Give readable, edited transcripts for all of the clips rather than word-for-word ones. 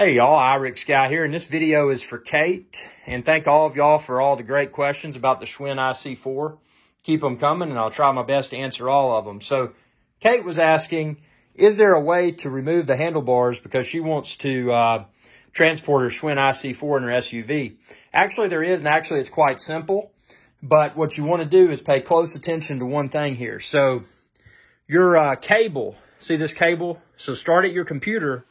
Hey y'all, IRIX Guy here, and this video is for Kate. And thank all of y'all for all the great questions about the Schwinn IC4. Keep them coming, and I'll try my best to answer all of them. So Kate was asking, is there a way to remove the handlebars because she wants to transport her Schwinn IC4 in her SUV? Actually, there is, and actually it's quite simple. But what you want to do is pay close attention to one thing here. So your cable, see this cable? So start at your computer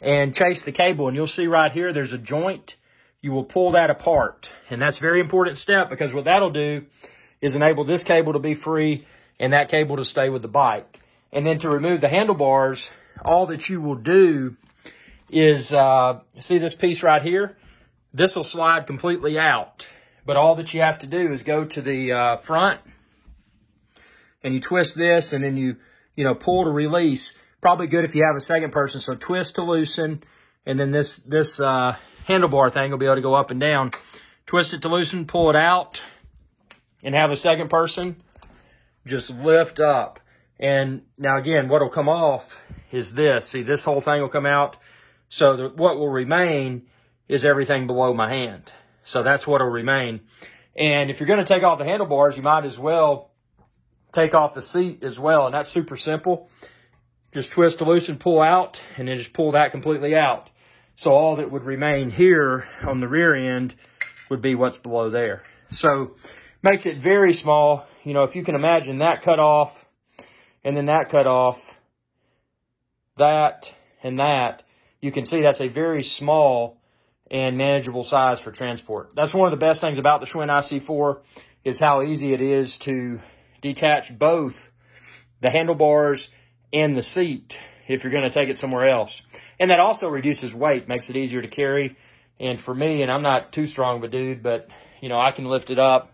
and chase the cable, and you'll see right here there's a joint. You will pull that apart, and that's a very important step because what that'll do is enable this cable to be free and that cable to stay with the bike. And then to remove the handlebars, all that you will do is, see this piece right here? This will slide completely out, but all that you have to do is go to the front and you twist this, and then you pull to release. Probably good if you have a second person. So twist to loosen, and then this handlebar thing will be able to go up and down. Twist it to loosen, pull it out, and have a second person just lift up. And now again, what will come off is this. See, this whole thing will come out. So what will remain is everything below my hand. So that's what will remain. And if you're going to take off the handlebars, you might as well take off the seat as well. And that's super simple. Just twist to loosen, pull out, and then just pull that completely out. So all that would remain here on the rear end would be what's below there. So makes it very small. You know, if you can imagine that cut off, and then that cut off, that and that, you can see that's a very small and manageable size for transport. That's one of the best things about the Schwinn IC4 is how easy it is to detach both the handlebars and the seat if you're going to take it somewhere else. And that also reduces weight, makes it easier to carry. And for me, and I'm not too strong of a dude, but I can lift it up,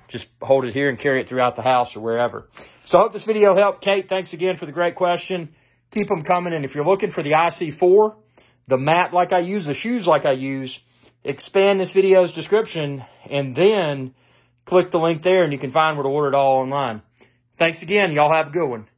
just hold it here and carry it throughout the house or wherever. So I hope this video helped. Kate, thanks again for the great question. Keep them coming. And if you're looking for the IC4, the mat like I use, the shoes like I use, expand this video's description and then click the link there and you can find where to order it all online. Thanks again. Y'all have a good one.